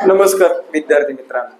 नमस्कार विद्यार्थी मित्रांनो,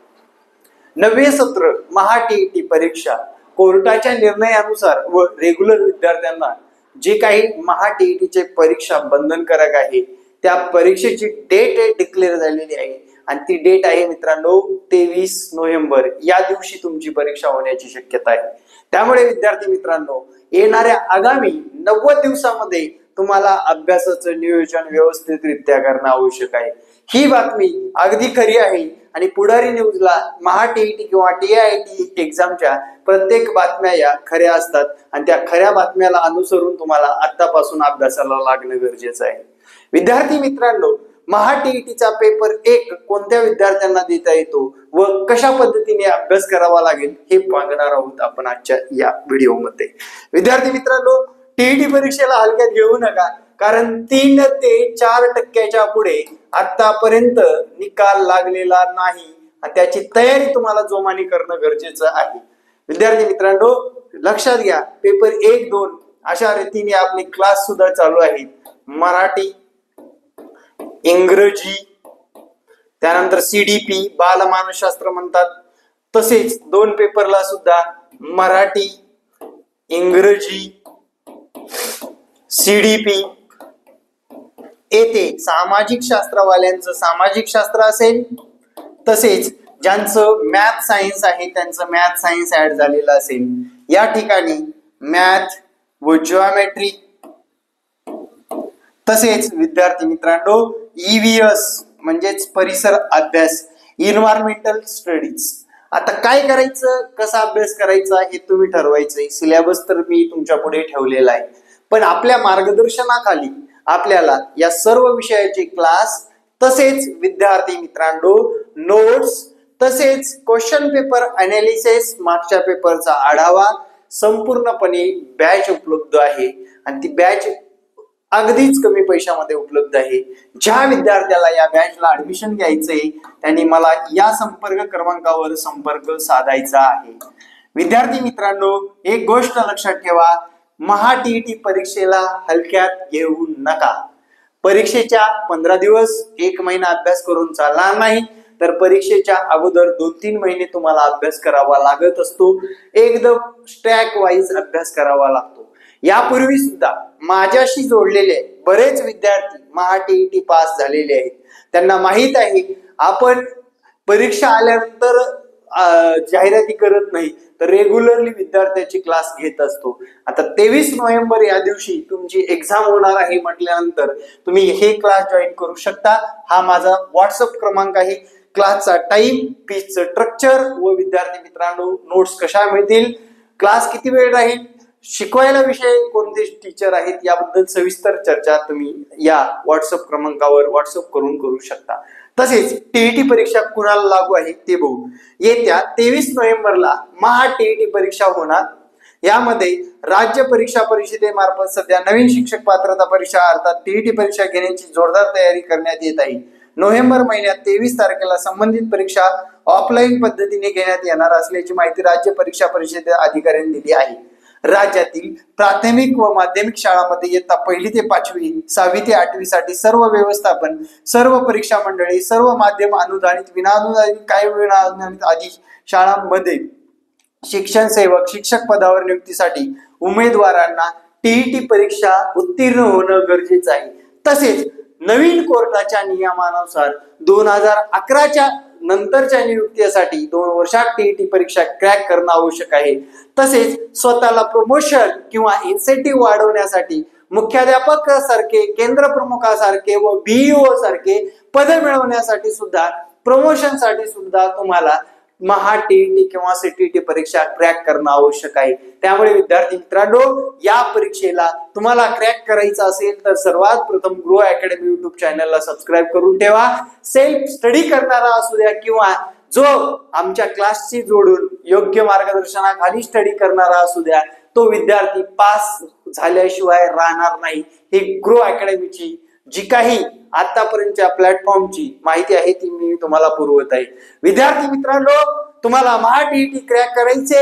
नववे सत्र महा-टी परीक्षा कोर्टाच्या निर्णयानुसार व रेग्युलर विद्यार्थ्यांना जे काही महा-टी परीक्षा बंधनकारक आहे त्या परीक्षेची डेट डिक्लेअर झालेली आहे आणि ती डेट आहे मित्रांनो 23 नोव्हेंबर। या दिवशी तुमची परीक्षा होण्याची शक्यता आहे। त्यामुळे विद्यार्थी मित्रांनो, येणाऱ्या आगामी 90 दिवसामध्ये तुम्हाला अभ्यासाचं नियोजन व्यवस्थितरित्या करणं आवश्यक आहे। ही बातमी अगदी खरी आहे आणि पुढारी न्यूजला महा-टी किंवा TIT एक्झामच्या प्रत्येक बातम्या या खऱ्या असतात आणि त्या खऱ्या बातम्याला अनुसरून तुम्हाला आतापासून अभ्यासाला लागणं गरजेचं आहे। विद्यार्थी मित्रांनो, महा-टी-चा पेपर 1 कोणत्या विद्यार्थ्यांना देता येतो व कशा पद्धतीने अभ्यास करावा लागेल हे पाहणार आहोत आपण आजच्या या व्हिडिओमध्ये। विद्यार्थी मित्रांनो, टीईटी परीक्षेला हलक्यात घेऊ नका, कारण 3 ते 4% पुढे आतापर्यंत निकाल लागलेला नाही आणि त्याची तयारी तुम्हाला जोमाने करणं गरजेचं आहे। विद्यार्थी मित्रांनो, लक्षात घ्या, पेपर 1, 2 अशा रीतीने आपले क्लास सुद्धा चालू आहेत। मराठी, इंग्रजी, त्यानंतर CDP बालमानसशास्त्र म्हणतात, तसेच 2 पेपरला सुद्धा मराठी, इंग्रजी, CDP येथे सामाजिक शास्त्रवाल्यांचं सामाजिक शास्त्र असेल, तसेच ज्यांचं मॅथ सायन्स आहे त्यांचं मॅथ सायन्स ऍड झालेलं असेल। या ठिकाणी मॅथ व जिओमेट्री, तसेच विद्यार्थी मित्रांनो EVS म्हणजेच परिसर अभ्यास, इन्व्हायरमेंटल स्टडीज। आता काय करायचं, कसा अभ्यास करायचा हे तुम्ही ठरवायचंय। सिलेबस तर मी तुमच्या पुढे ठेवलेला आहे, पण आपल्या मार्गदर्शनाखाली आपल्याला या सर्व विषयाचे क्लास, तसेच विद्यार्थी मित्रांनो नोट्स, तसेच क्वेश्चन पेपर अनालिसिस, मागच्या पेपरचा आढावा, संपूर्णपणे बॅच उपलब्ध आहे आणि ती बॅच अगदीच कमी पैशामध्ये उपलब्ध आहे। ज्या विद्यार्थ्याला या बॅचला ऍडमिशन घ्यायचंय त्यांनी मला या संपर्क क्रमांकावर संपर्क साधायचा आहे। विद्यार्थी मित्रांनो, एक गोष्ट लक्षात ठेवा, महा-टी परीक्षेला हलक्यात घेऊ नका। परीक्षेच्या 15 दिवस 1 महिना अभ्यास करून चालणार नाही, तर परीक्षेच्या अगोदर 2-3 महिने तुम्हाला अभ्यास करावा लागत असतो। एकदम स्टॅक वाईज अभ्यास करावा लागतो। यापूर्वी सुद्धा माझ्याशी जोडलेले बरेच विद्यार्थी महा-टी पास झालेले आहेत। त्यांना माहित आहे, आपण परीक्षा आल्यानंतर जाहिराती करत नाही, तर रेग्युलरली विद्यार्थ्याची क्लास घेत असतो। आता 23 नोव्हेंबर या दिवशी तुमची एक्झाम होणार आहे म्हटल्यानंतर तुम्ही हे क्लास जॉईन करू शकता। हा माझा व्हॉट्सअप क्रमांक आहे। क्लासचा टाइम, फीसचं स्ट्रक्चर व विद्यार्थी मित्रांनो नोट्स कशा मिळतील, क्लास किती वेळ राहील, शिकवायला विषय कोणते टीचर आहेत याबद्दल सविस्तर चर्चा तुम्ही या व्हॉट्सअप क्रमांकावर व्हॉट्सअप करून करू शकता। तसेच टीईटी परीक्षा कुणाला लागू आहे ते बघू। येत्या 23 नोव्हेंबरला महा-टी परीक्षा होणार। यामध्ये राज्य परीक्षा परिषदेमार्फत सध्या नवीन शिक्षक पात्रता परीक्षा अर्थात टीईटी परीक्षा घेण्याची जोरदार तयारी करण्यात येत आहे। नोव्हेंबर महिन्यात 23 तारखेला संबंधित परीक्षा ऑफलाईन पद्धतीने घेण्यात येणार असल्याची माहिती राज्य परीक्षा परिषदे अधिकाऱ्यांनी दिली आहे। राज्यातील प्राथमिक व माध्यमिक शाळांमध्ये इयत्ता 1ली ते 5वी, 6वी ते 8वी साठी सर्व व्यवस्थापन, सर्व परीक्षा मंडळी, सर्व माध्यम अनुदानित, विनाअनुदानित, काही विनाअनुदानित आदी शाळांमध्ये शिक्षण सेवक शिक्षक पदावर नियुक्तीसाठी उमेदवारांना टीईटी परीक्षा उत्तीर्ण होणं गरजेचं आहे। तसेच नवीन कोर्टाच्या नियमानुसार 2011च्या नंतरच्या नियुक्तीसाठी 2 वर्षात टीईटी परीक्षा क्रॅक करणं आवश्यक आहे। तसेच स्वतःला प्रमोशन किंवा इन्सेंटिव्ह वाढवण्यासाठी मुख्याध्यापक सारखे, केंद्र प्रमुखासारखे व BEO सारखे पद मिळवण्यासाठी सुद्धा, प्रमोशन साठी सुद्धा तुम्हाला महा-टी किंवा CTT परीक्षा क्रॅक करणं आवश्यक आहे। त्यामुळे विद्यार्थी मित्रांनो, या परीक्षेला तुम्हाला क्रॅक करायचं असेल तर सर्वात प्रथम ग्रो अकॅडमी YouTube चॅनलला सबस्क्राईब करून ठेवा। सेल्फ स्टडी करणारा असू द्या किंवा जो आमच्या क्लासशी जोडून योग्य मार्गदर्शनाखाली स्टडी करणारा असू द्या, तो विद्यार्थी पास झाल्याशिवाय राहणार नाही। ही ग्रो अकॅडमीची जी काही आतापर्यंतच्या प्लॅटफॉर्मची माहिती आहे ती मी तुम्हाला पुरवत आहे। विद्यार्थी मित्रांनो, तुम्हाला महा-टी क्रॅक करायचे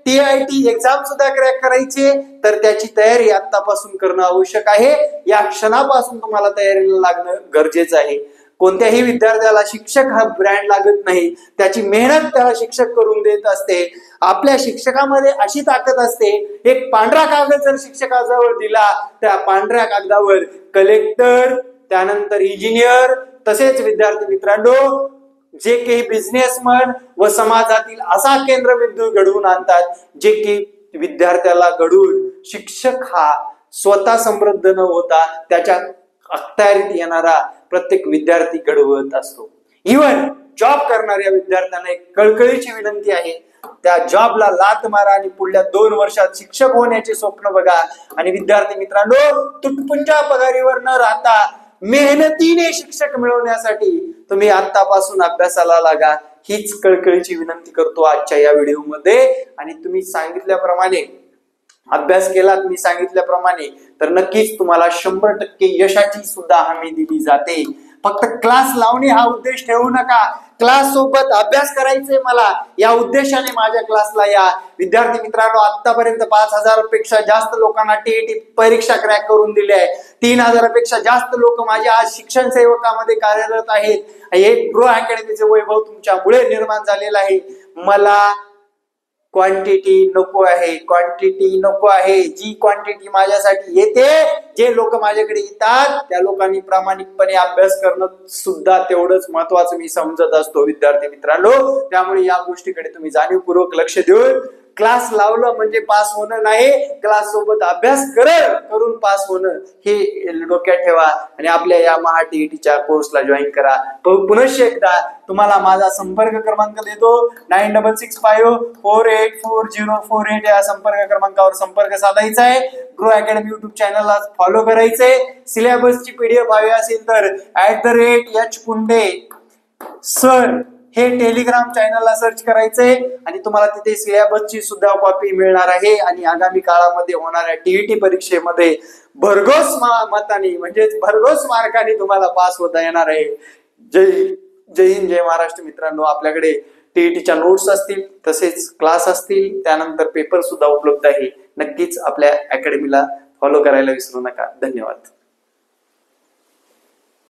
TIT एक्झाम सुद्धा क्रॅक करायचे, तर त्याची तयारी आतापासून करणं आवश्यक आहे। या क्षणापासून तुम्हाला तयारीला लागणं गरजेचं आहे। कोणत्याही विद्यार्थ्याला शिक्षक हा ब्रँड लागत नाही, त्याची मेहनत त्याला शिक्षक करून देत असते. आपल्या शिक्षकामध्ये अशी ताकद असते, एक पांढरा कागद जर शिक्षकाजवळ दिला, त्या पांढऱ्या कागदावर कलेक्टर, त्यानंतर इंजिनियर, तसेच विद्यार्थी मित्रांनो जे काही बिझनेसमन व समाजातील असा केंद्रबिंदू घडवून आणतात, जे की विद्यार्थ्याला घडवून शिक्षक हा स्वतः समृद्ध न होता त्याच्या अखत्यारीत येणारा प्रत्येक विद्यार्थी घडवत असतो. इव्हन जॉब करणाऱ्या विद्यार्थ्यांना एक कळकळीची विनंती आहे, त्या जॉबला लात मारा आणि पुढल्या 2 वर्षात शिक्षक होण्याचे स्वप्न बघा. आणि विद्यार्थी मित्रांनो तुटपुंजा पगारीवर न राहता मेहनतीने शिक्षक मिळवण्यासाठी तुम्ही आतापासून अभ्यासाला लागा, हीच कळकळीची विनंती करतो आजच्या या व्हिडिओमध्ये. आणि तुम्ही सांगितल्याप्रमाणे अभ्यास केलात, मी सांगितल्याप्रमाणे, तर नक्कीच तुम्हाला 100% यशाची सुद्धा हमी दिली जाते. फक्त क्लास लावणे हा उद्देश ठेवू नका, क्लास सोबत अभ्यास करायचे मला, या उद्देशाने माझ्या क्लासला या. विद्यार्थी मित्रांनो आतापर्यंत 5,000 पेक्षा जास्त लोकांना टीईटी परीक्षा क्रॅक करून दिली आहे. 3,000 पेक्षा जास्त लोक माझ्या आज शिक्षण सेवकामध्ये कार्यरत आहेत. हे ग्रो अकॅडमीचे वैभव तुमच्यामुळे निर्माण झालेलं आहे. मला क्वांटिटी नको आहे, क्वांटिटी नको आहे. जी क्वांटिटी माझ्यासाठी येते, जे लोक माझ्याकडे येतात, त्या लोकांनी प्रामाणिकपणे अभ्यास करणं सुद्धा तेवढंच महत्वाचं मी समजत असतो विद्यार्थी मित्रांनो. त्यामुळे या गोष्टीकडे तुम्ही जाणीवपूर्वक लक्ष देऊन क्लास लावलं म्हणजे पास होणं नाही, क्लास सोबत अभ्यास करून पास होणं हे डोक्यात ठेवा आणि आपल्या या महा टीईटीच्या कोर्सला जॉईन करा. पुनश्च एकदा तुम्हाला माझा संपर्क क्रमांक देतो, 9665484048 या संपर्क क्रमांकावर संपर्क साधायचा आहे. ग्रो अकॅडमी युट्यूब चॅनलला फॉलो करायचंय. सिलेबसची पीडीएफ हवी असेल तर @HPunde सर हे टेलिग्राम चॅनलला सर्च करायचंय आणि तुम्हाला तिथे सिलेबसची सुद्धा कॉपी मिळणार आहे. आणि आगामी काळामध्ये होणाऱ्या टीईटी परीक्षेमध्ये भरघोस मताने म्हणजेच भरघोस मार्काने तुम्हाला पास होता येणार आहे. जय हिंद, जय महाराष्ट्र. मित्रांनो आपल्याकडे टीईटीच्या नोट्स असतील, तसेच क्लास असतील, त्यानंतर पेपर सुद्धा उपलब्ध आहे. नक्कीच आपल्या अकॅडमीला फॉलो करायला विसरू नका. धन्यवाद.